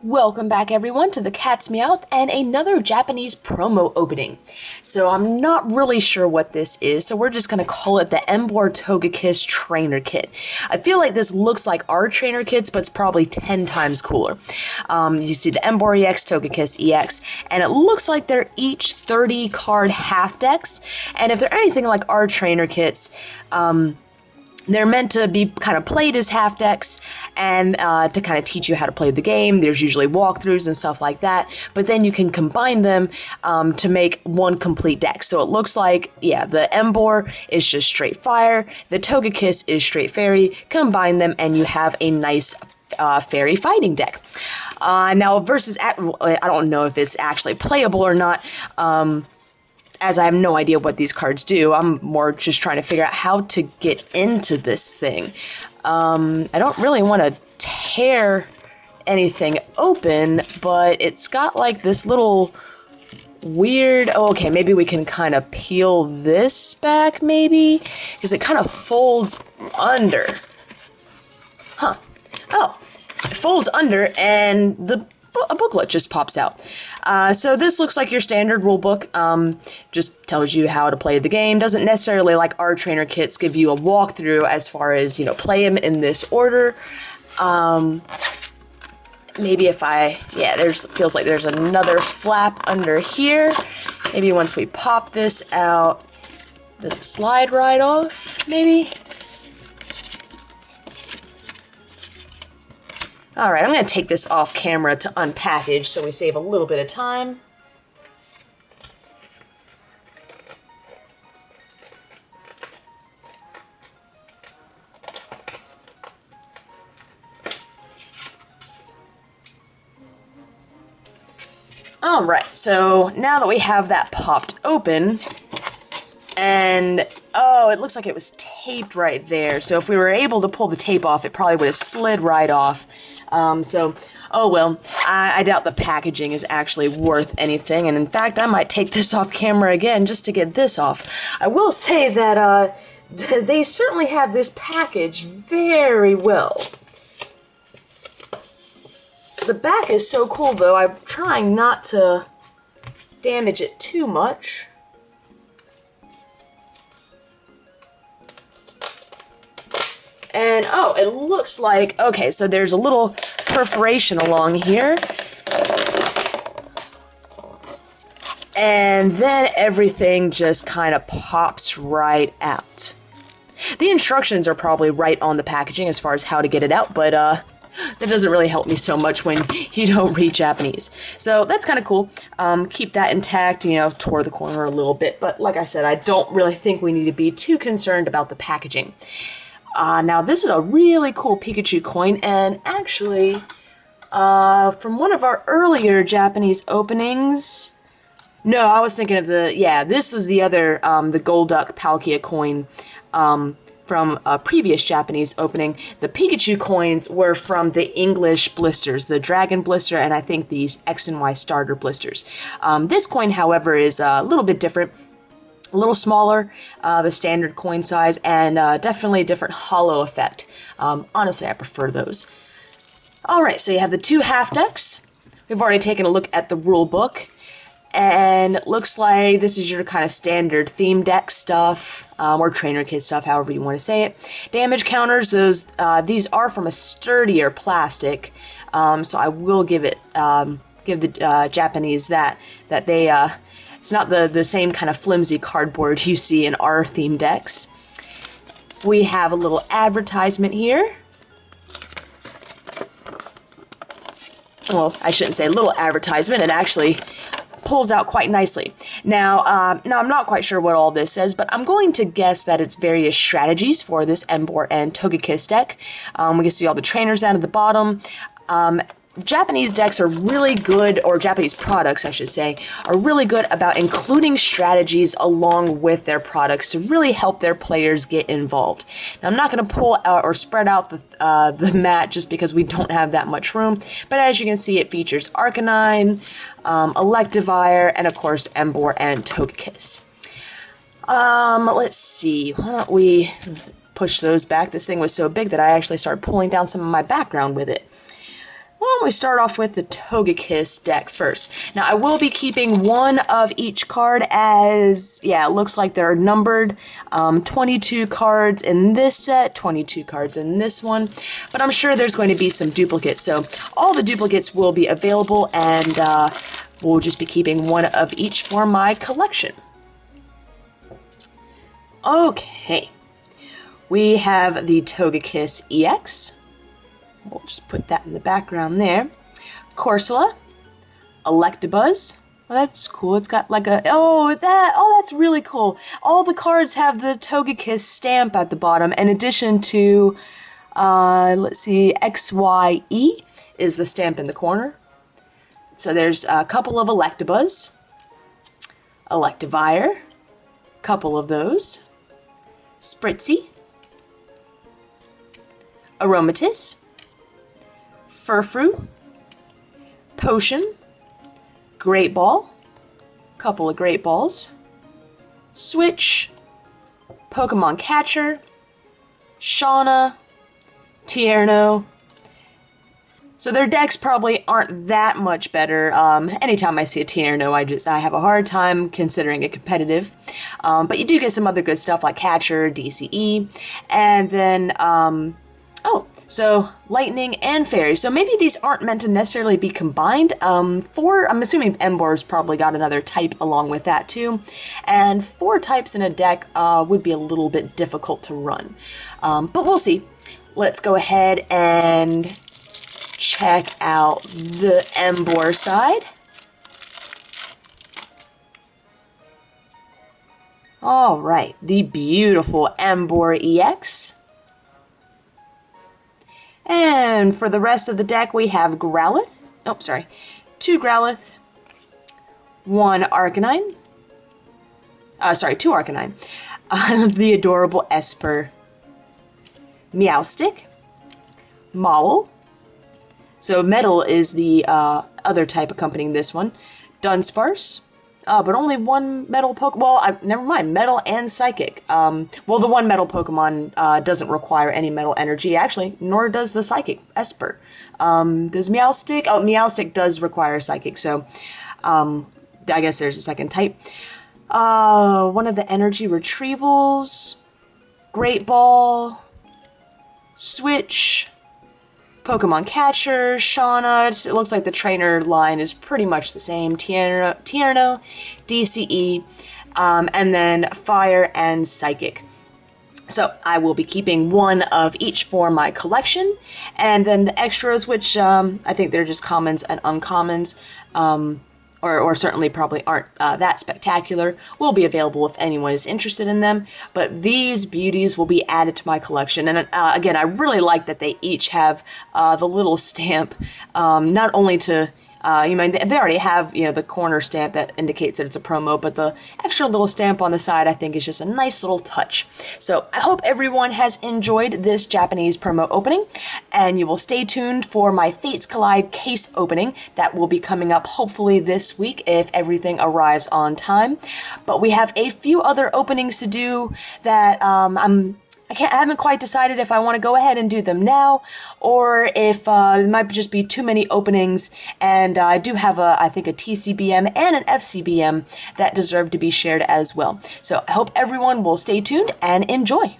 Welcome back everyone to the Cat's Meowth and another Japanese promo opening. So I'm not really sure what this is, so we're just going to call it the Emboar Togekiss Trainer Kit. I feel like this looks like our trainer kits, but it's probably 10 times cooler. You see the Emboar EX, Togekiss EX, and it looks like they're each 30 card half decks, and if they're anything like our trainer kits, they're meant to be kind of played as half decks and to kind of teach you how to play the game. There's usually walkthroughs and stuff like that, but then you can combine them to make one complete deck. So it looks like, yeah, the Emboar is just straight fire, the Togekiss is straight fairy, combine them and you have a nice fairy fighting deck. Now versus, I don't know if it's actually playable or not, as I have no idea what these cards do. I'm more just trying to figure out how to get into this thing. I don't really want to tear anything open, but it's got like this little weird... Oh, okay, maybe we can kind of peel this back, maybe? Because it kind of folds under. Huh. Oh, it folds under and a booklet just pops out. So this looks like your standard rulebook. Just tells you how to play the game. Doesn't necessarily, like our trainer kits, give you a walkthrough as far as, you know, play them in this order. Maybe if feels like there's another flap under here. Maybe once we pop this out, does it slide right off, maybe? Alright, I'm going to take this off camera to unpackage so we save a little bit of time. Alright, so now that we have that popped open, and oh, it looks like it was taped right there, so if we were able to pull the tape off, it probably would have slid right off. Oh well, I doubt the packaging is actually worth anything, and in fact, I might take this off camera again just to get this off. I will say that, they certainly have this packaged very well. The back is so cool, though. I'm trying not to damage it too much. And, oh, it looks like, okay, so there's a little perforation along here. And then everything just kind of pops right out. The instructions are probably right on the packaging as far as how to get it out, but, that doesn't really help me so much when you don't read Japanese. So that's kind of cool. Keep that intact, you know, toward the corner a little bit. But like I said, I don't really think we need to be too concerned about the packaging. Now this is a really cool Pikachu coin, and actually, from one of our earlier Japanese openings... No, I was thinking of this is the other, the Golduck Palkia coin, from a previous Japanese opening. The Pikachu coins were from the English blisters, the Dragon blister, and I think these X and Y starter blisters. This coin, however, is a little bit different. A little smaller, the standard coin size, and definitely a different hollow effect. Honestly, I prefer those. Alright, so you have the two half decks. We've already taken a look at the rule book, and it looks like this is your kind of standard theme deck stuff, or trainer kit stuff, however you want to say it. Damage counters, these are from a sturdier plastic, so I will give the Japanese that they, it's not the same kind of flimsy cardboard you see in our theme decks. We have a little advertisement here. Well, I shouldn't say little advertisement, it actually pulls out quite nicely. Now I'm not quite sure what all this says, but I'm going to guess that it's various strategies for this Emboar and Togekiss deck. We can see all the trainers down at the bottom. Japanese decks are really good, or Japanese products, I should say, are really good about including strategies along with their products to really help their players get involved. Now, I'm not going to pull out or spread out the mat just because we don't have that much room, but as you can see, it features Arcanine, Electivire, and of course, Emboar and Togekiss. Let's see, why don't we push those back? This thing was so big that I actually started pulling down some of my background with it. Well, don't we start off with the Togekiss deck first? Now, I will be keeping one of each card as, yeah, it looks like they're numbered. 22 cards in this set, 22 cards in this one, but I'm sure there's going to be some duplicates. So all the duplicates will be available, and we'll just be keeping one of each for my collection. Okay, we have the Togekiss EX. We'll just put that in the background there. Corsola, Electabuzz. Well, that's cool. It's got like a, that's really cool. All the cards have the Togekiss stamp at the bottom, in addition to, let's see, XYE is the stamp in the corner. So there's a couple of Electabuzz, Electivire, couple of those, Spritzy, Aromatisse, Furfrou, Potion, Great Ball, couple of Great Balls, Switch, Pokemon Catcher, Shauna, Tierno. So their decks probably aren't that much better. Anytime I see a Tierno, I have a hard time considering it competitive. But you do get some other good stuff like Catcher, DCE, and then, so Lightning and Fairy. So maybe these aren't meant to necessarily be combined. I'm assuming Emboar's probably got another type along with that too. And 4 types in a deck would be a little bit difficult to run. But we'll see. Let's go ahead and check out the Emboar side. Alright, the beautiful Emboar EX. And for the rest of the deck, we have Growlithe. 2 Growlithe, 1 Arcanine. 2 Arcanine. The adorable Esper. Meowstic. Maul. So Metal is the other type accompanying this one. Dunsparce. But only 1 Metal Pokemon. Well, never mind. Metal and Psychic. Well, the 1 Metal Pokemon doesn't require any Metal Energy, actually, nor does the Psychic Esper. Does Meowstic? Oh, Meowstic does require Psychic, so I guess there's a second type. One of the Energy Retrievals. Great Ball. Switch. Pokemon Catcher, Shauna. It looks like the trainer line is pretty much the same. Tierno, DCE, and then Fire and Psychic. So I will be keeping 1 of each for my collection, and then the extras, which I think they're just commons and uncommons, or certainly probably aren't that spectacular, will be available if anyone is interested in them. But these beauties will be added to my collection. And again, I really like that they each have the little stamp, not only to they already have, the corner stamp that indicates that it's a promo, but the extra little stamp on the side I think is just a nice little touch. So I hope everyone has enjoyed this Japanese promo opening, and you will stay tuned for my Fates Collide case opening that will be coming up hopefully this week if everything arrives on time. But we have a few other openings to do that I haven't quite decided if I want to go ahead and do them now, or if it might just be too many openings, and I do have I think a TCBM and an FCBM that deserve to be shared as well. So I hope everyone will stay tuned and enjoy.